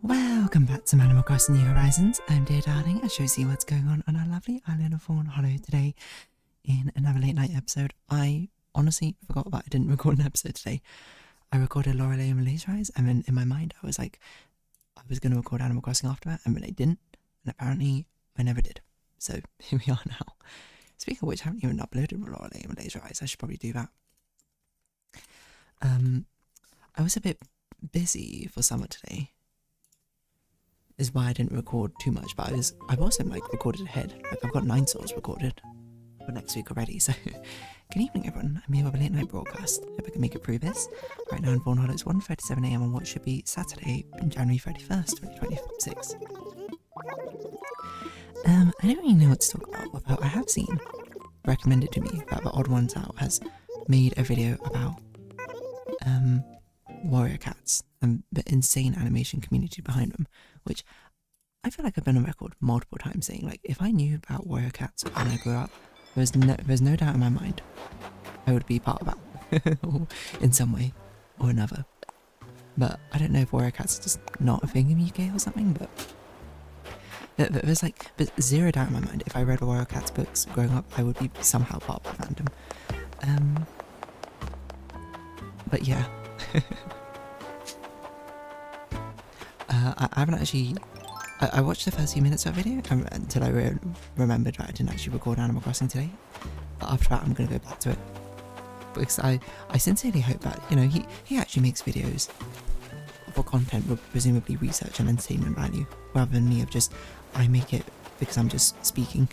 Welcome back to Animal Crossing New Horizons. I'm Dear Darling. I shows you what's going on our lovely island of Fawnhallow today in another late night episode. I honestly forgot I didn't record an episode today. I recorded Lorelei and Malaysia Eyes, and then in my mind I was like, I was going to record Animal Crossing after that, and then I didn't, and apparently I never did. So here we are now. Speaking of which, I haven't even uploaded Lorelei and Malaysia Eyes. I should probably do that. I was a bit busy for summer today. Is why I didn't record too much, but I've also recorded ahead. I've got 9 souls recorded for next week already. So good evening everyone, I'm here with a late night broadcast. Hope I can make it through this. Right now in Fawnhallow it's 1:37 AM on what should be Saturday, January 31st, 2026. I don't really know what to talk about, but I have seen recommended to me that the Odd Ones Out has made a video about warrior cats and the insane animation community behind them, which I feel like I've been on record multiple times saying, like, if I knew about warrior cats when I grew up, there's no doubt in my mind I would be part of that in some way or another. But I don't know if warrior cats are just not a thing in the UK or something, but there's zero doubt in my mind if I read warrior cats books growing up, I would be somehow part of the fandom. But yeah. I haven't actually... I watched the first few minutes of the video until I remembered that I didn't actually record Animal Crossing today. But after that I'm going to go back to it. Because I sincerely hope that, you know, he actually makes videos for content with presumably research and entertainment value, rather than me of just, I make it because I'm just speaking.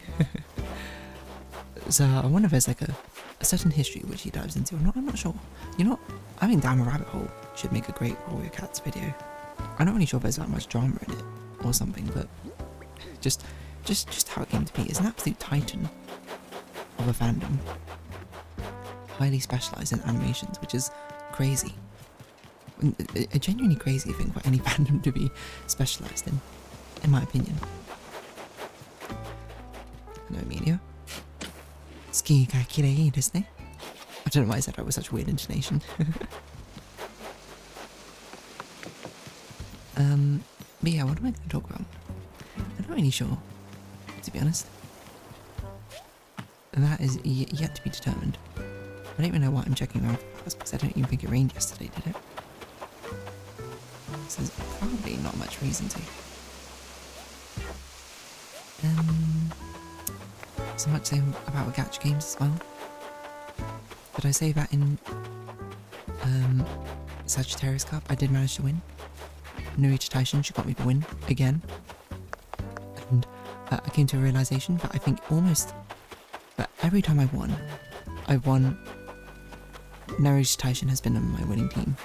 So I wonder if there's like a certain history which he dives into. I'm not sure. You know, I think Down a Rabbit Hole should make a great Warrior Cats video. I'm not really sure if there's that much drama in it or something, but just how it came to be. It's an absolute titan of a fandom, highly specialised in animations, which is crazy. A genuinely crazy thing for any fandom to be specialised in my opinion. Hello, Amelia. Ski ga kirei desu ne. I don't know why I said that with such weird intonation. But yeah, what am I going to talk about? I'm not really sure, to be honest. That is yet to be determined. I don't even know what I'm checking around for because I don't even think it rained yesterday, did it? So there's probably not much reason to. So much saying about the gacha games as well. Did I say that in Sagittarius Cup I did manage to win? Narita Tyson, she got me the win again. And I came to a realisation that I think almost that every time I've won, Narita Tyson has been on my winning team.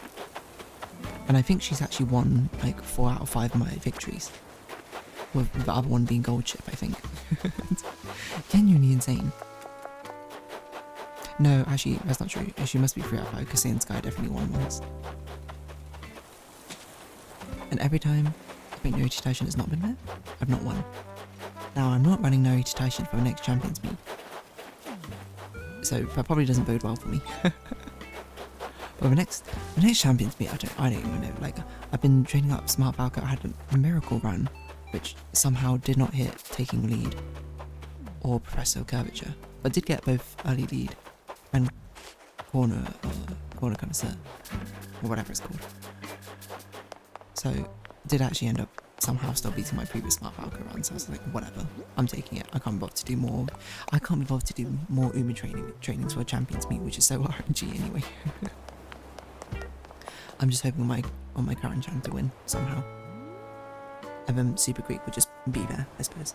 And I think she's actually won like 4 out of 5 of my victories. With the other one being Gold Chip, I think. Genuinely insane. No, actually, that's not true. She must be 3 out of 5 because Saiyan Sky definitely won once. And every time I think Narita Tyson has not been there, I've not won. Now, I'm not running Narita Tyson for the next Champions Meet, so that probably doesn't bode well for me. But the next Champions Meet, I don't even know. Like, I've been training up Smart Falco. I had a miracle run, which somehow did not hit taking lead or Professor Curvature, but did get both early lead and corner connoisseur, or whatever it's called. So did actually end up somehow still beating my previous Smart Falco run, so I was like, whatever, I'm taking it. I can't be bothered to do more. I can't be bothered to do more Uma trainings for a Champions Meet, which is so RNG anyway. I'm just hoping on my current channel to win somehow. And then Super Greek would just be there, I suppose.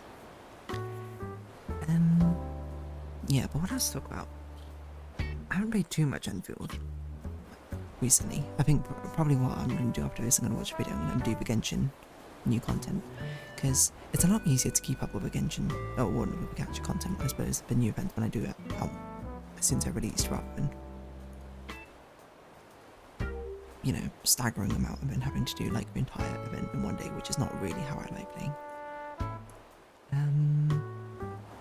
Yeah, but what else to talk about? I haven't played too much Enfield recently. I think probably what I'm going to do after this, I'm going to watch a video, I'm going to do the Genshin new content, because it's a lot easier to keep up with the Genshin, or with the gacha content, I suppose, the new event when I do it as soon as I release, rather than, you know, staggering them out and then having to do like the entire event in one day, which is not really how I like playing.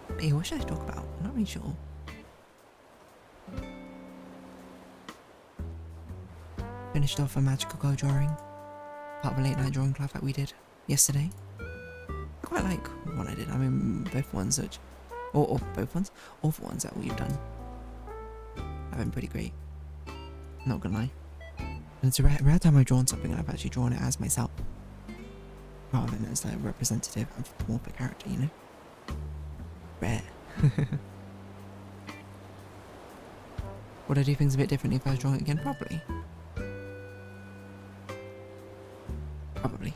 But yeah, what should I talk about? I'm not really sure. Finished off a magical girl drawing. part of a late night drawing club that we did yesterday. I quite like what I did. I mean, both ones which, or both ones, all the ones that we've done have been pretty great. Not gonna lie. And it's a rare time I've drawn something and I've actually drawn it as myself, rather than as like a representative of more of a character, you know? Rare. Would I do things a bit differently if I was drawing it again? Probably. Probably.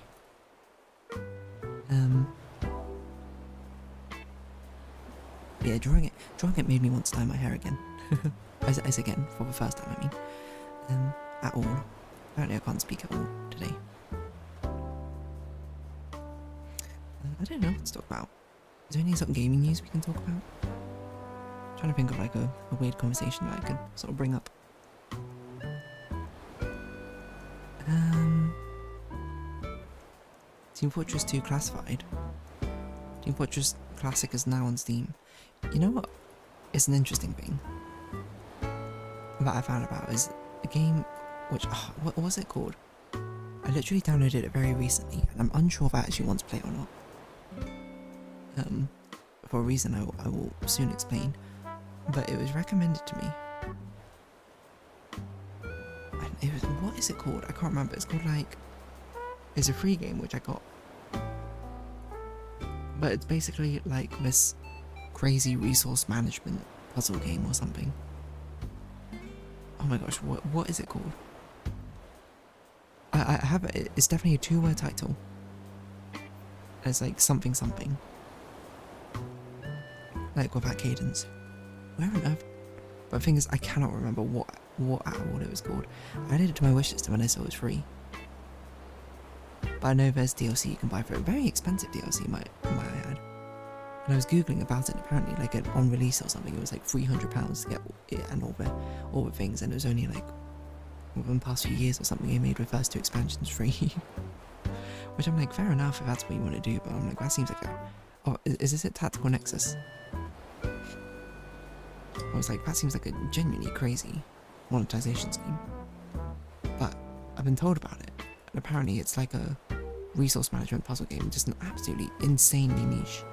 Yeah, drawing it made me want to dye my hair again. as again, for the first time, I mean. At all. Apparently I can't speak at all today. I don't know what to talk about. Is there any sort of gaming news we can talk about? I'm trying to think of like a weird conversation that I could sort of bring up. Team Fortress 2 Classified. Team Fortress Classic is now on Steam. You know what is an interesting thing that I found about is a game which, what was it called? I literally downloaded it very recently and I'm unsure if I actually want to play it or not. For a reason I will soon explain, but it was recommended to me. And it was, what is it called? I can't remember. It's called like, it's a free game which I got. But it's basically like this crazy resource management puzzle game or something. Oh my gosh, what is it called? I have it. It's definitely a 2-word title. It's like something. Like with that cadence. Where on earth? But the thing is, I cannot remember what it was called. I added it to my wishlist when I saw it was free. But I know there's DLC you can buy for it. Very expensive DLC, might I add. And I was googling about it, and apparently, like on release or something, it was like £300 to get it and all the things, and it was only like within the past few years or something they made the first 2 expansions free. Which I'm like, fair enough if that's what you want to do, but I'm like, that seems like a... Oh, is this it? Tactical Nexus? I was like, that seems like a genuinely crazy monetization scheme. But I've been told about it, and apparently it's like a resource management puzzle game, just an absolutely insanely niche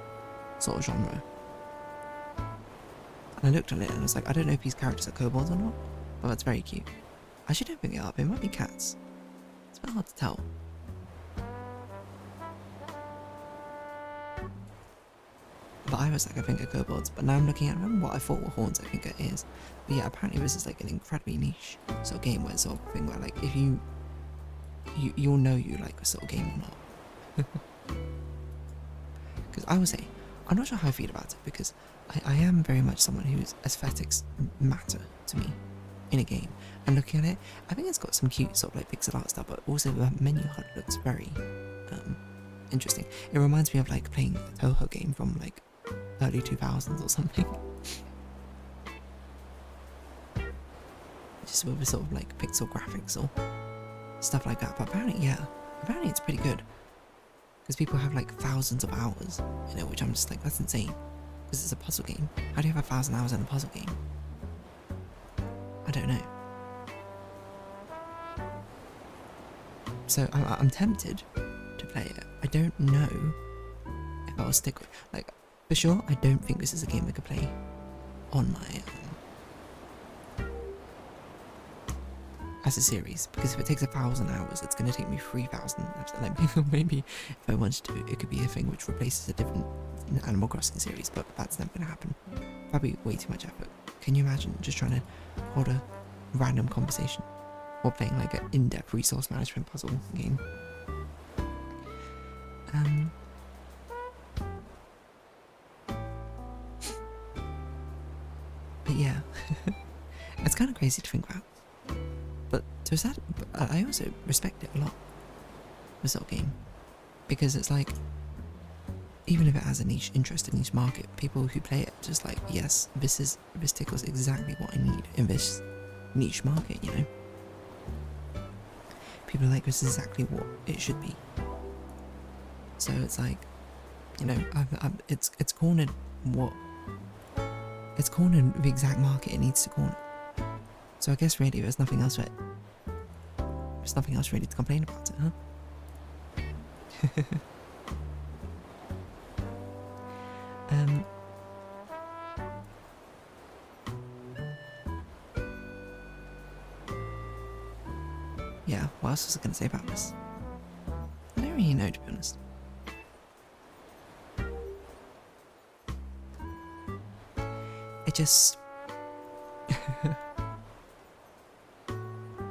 sort of genre. And I looked at it and I was like, I don't know if these characters are kobolds or not, but that's very cute. I actually don't think they are, they might be cats. It's a bit hard to tell. But I was like, I think they're kobolds, but now I'm looking at them, what I thought were horns, I think it is. But yeah, apparently this is like an incredibly niche sort of game where it's sort of thing where like, if you'll know you like a sort of game or not. Because I would say, I'm not sure how I feel about it, because I am very much someone whose aesthetics matter to me in a game. And looking at it, I think it's got some cute sort of like pixel art stuff, but also the menu HUD looks very interesting. It reminds me of like playing a Toho game from like early 2000s or something. Just with a sort of like pixel graphics or stuff like that. But apparently it's pretty good. Because people have like thousands of hours, you know, which I'm just like, that's insane. Because it's a puzzle game. How do you have 1,000 hours in a puzzle game? I don't know. So I'm tempted to play it. I don't know if I'll stick with, like, for sure, I don't think this is a game I could play on my as a series, because if it takes 1,000 hours, it's going to take me 3,000. Like, maybe if I wanted to, it could be a thing which replaces a different Animal Crossing series, but that's never going to happen. That'd be way too much effort. Can you imagine just trying to hold a random conversation or playing like an in-depth resource management puzzle game? But yeah, it's kind of crazy to think about. But I also respect it a lot, this sort of game, because it's like, even if it has a niche interest, a niche market, people who play it just like, yes, this tickles exactly what I need in this niche market, you know. People are like, this is exactly what it should be. So it's like, you know, it's cornered it's cornered the exact market it needs to corner. So I guess really there's nothing else really to complain about it, huh? Yeah, what else was I going to say about this? I don't really know, to be honest. It just...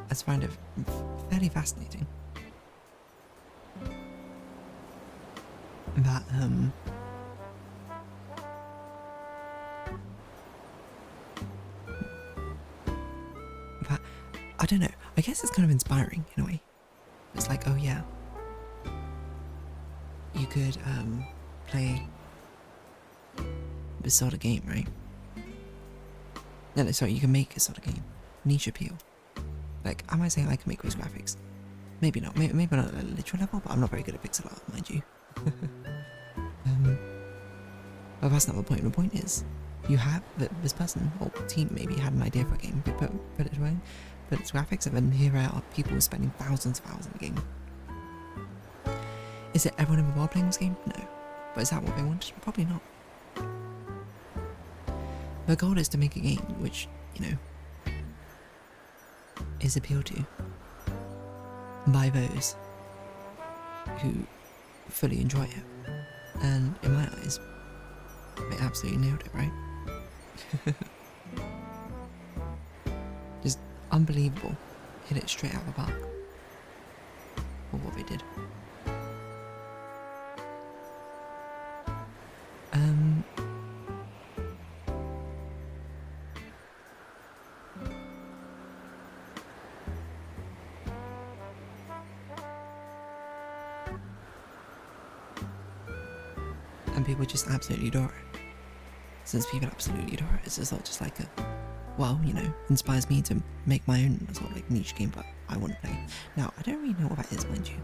I find it fairly fascinating that, but I don't know, I guess it's kind of inspiring in a way. It's like, oh yeah, you could play this sort of game, right? No, sorry, you can make a sort of game. Niche appeal. Like, am I saying I can make those graphics? Maybe not. Maybe not at a literal level, but I'm not very good at pixel art, mind you. But that's not the point. The point is, you have this person or team maybe had an idea for a game, put it away, but its graphics, and then here are people spending thousands of hours in the game. Is it everyone in the world playing this game? No. But is that what they wanted? Probably not. The goal is to make a game which, you know, is appealed to by those who fully enjoy it. And in my eyes, they absolutely nailed it, right? Just unbelievable. Hit it straight out of the park. For what they did. And people just absolutely adore it. Since people absolutely adore it, it's not just like a, well, you know, inspires me to make my own sort of like niche game that I want to play. Now, I don't really know what that is, mind you.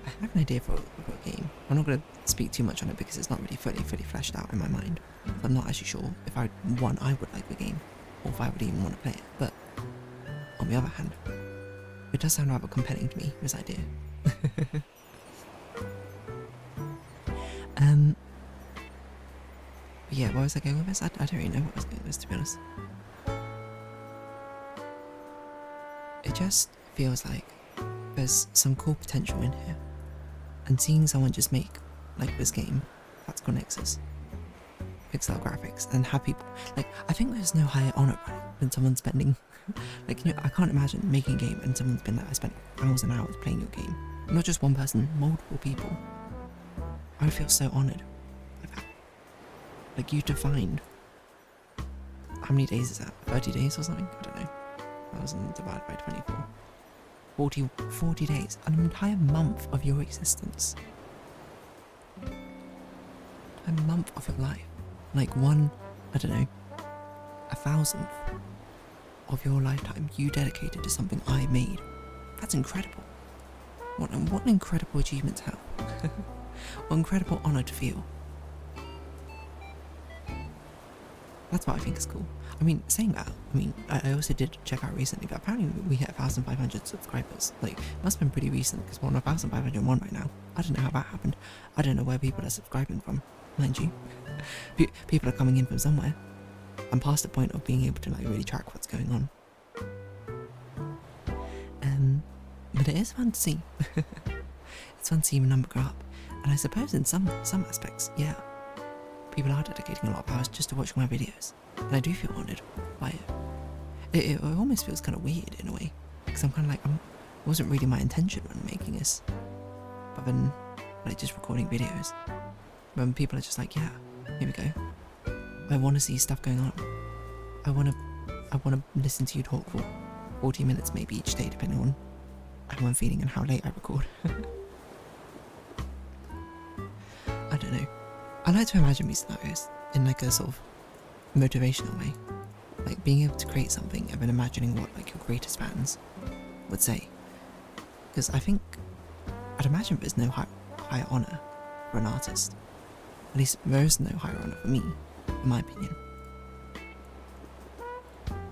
I have an idea for a game. I'm not going to speak too much on it because it's not really fully fleshed out in my mind. I'm not actually sure if I would like the game, or if I would even want to play it. But on the other hand, it does sound rather compelling to me, this idea. Yeah, where was I going with this? I don't really know what I was going with this, to be honest. It just feels like there's some cool potential in here. And seeing someone just make, like, this game, that's got Nexus, pixel graphics, and have people, like, I think there's no higher honour than someone spending, like, you know, I can't imagine making a game and someone's been like, I spent hours and hours playing your game. Not just one person, multiple people. I would feel so honoured. Like, you defined, how many days is that? 30 days or something? I don't know. 1,000 divided by 24. 40 days. An entire month of your existence. A month of your life. Like one, I don't know, 1,000th of your lifetime you dedicated to something I made. That's incredible. What an incredible achievement to have. What incredible honour to feel. That's what I think is cool. I mean, saying that, I mean, I also did check out recently, but apparently we hit 1,500 subscribers. Like, it must have been pretty recent, because we're on 1,501 right now. I don't know how that happened. I don't know where people are subscribing from, mind you. People are coming in from somewhere. I'm past the point of being able to, like, really track what's going on. But it is fun to see. It's fun to see the number go up. And I suppose in some aspects, yeah, people are dedicating a lot of hours just to watch my videos, and I do feel honoured by it. It almost feels kind of weird in a way, because I'm kind of like, it wasn't really my intention when making this, but then, like, just recording videos, when people are just like, yeah, here we go, I want to see stuff going on, I want to listen to you talk for 40 minutes maybe each day, depending on how I'm feeling and how late I record. I don't know. I like to imagine these scenarios in, like, a sort of motivational way. Like, being able to create something and then imagining what, like, your greatest fans would say. Because I think, I'd imagine there's no higher honour for an artist. At least there is no higher honour for me, in my opinion.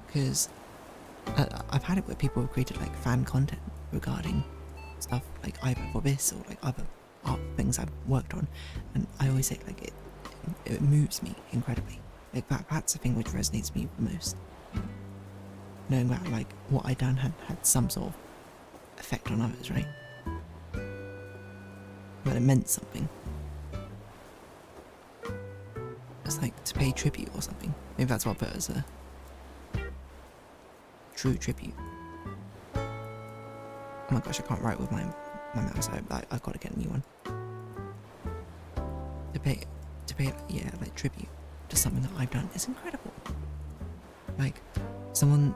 Because I've had it where people have created, like, fan content regarding stuff, like either for this or like other art things I've worked on, and I always say like it moves me incredibly. Like that's the thing which resonates with me the most. Knowing that like what I done had some sort of effect on others, right? That it meant something. It's like to pay tribute or something. Maybe that's what I put as a true tribute. Oh my gosh, I can't write with my mouse. I've got to get a new one. To pay, yeah, like tribute to something that I've done is incredible. Like, some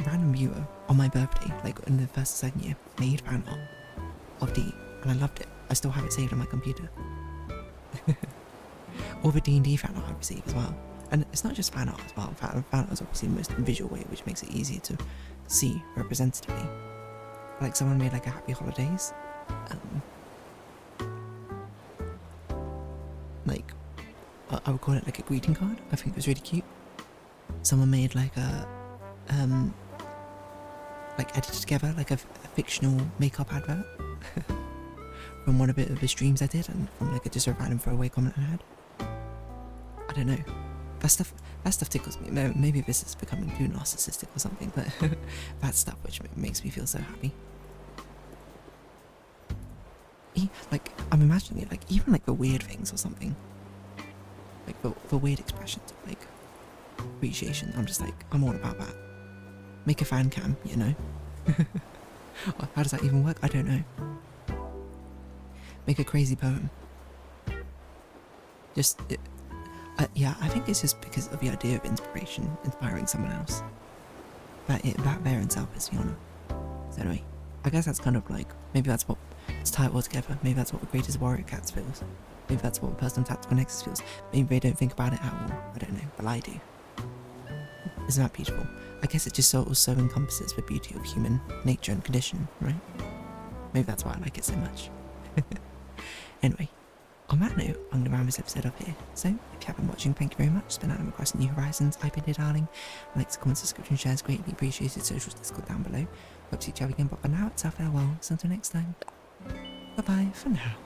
random viewer on my birthday, like in the first or second year, made fan art of D, and I loved it. I still have it saved on my computer. Or the D&D fan art I receive as well. And it's not just fan art as well. Fan art is obviously the most visual way, which makes it easier to see representatively. Like someone made like a happy holidays. Like, I would call it like a greeting card. I think it was really cute. Someone made like a, like edited together like a fictional makeup advert from one of the streams I did, and from like just a random throwaway comment I had. I don't know. That stuff tickles me. Maybe this is becoming too narcissistic or something, but that's stuff which makes me feel so happy. Like, I'm imagining it, like, even like the weird things or something. Like, the weird expressions of, like, appreciation. I'm just like, I'm all about that. Make a fan cam, you know? How does that even work? I don't know. Make a crazy poem. Just, yeah, I think it's just because of the idea of inspiration, inspiring someone else. That there in itself is the honour. So anyway, I guess that's kind of like, maybe that's what, to tie it all together, maybe that's what the greatest warrior cats feels. Maybe that's what the personal tactical nexus feels. Maybe they don't think about it at all. I don't know, but I do. Isn't that beautiful? I guess it just also encompasses the beauty of human nature and condition, right? Maybe that's why I like it so much. Anyway, on that note, I'm going to round this episode up here. So, if you have been watching, thank you very much. It's been Adam across New Horizons. I've been here, darling. Likes, comments, subscription, shares, greatly appreciated. Socials, Discord down below. Hope to see you again, but for now, it's our farewell. So until next time, bye-bye for now.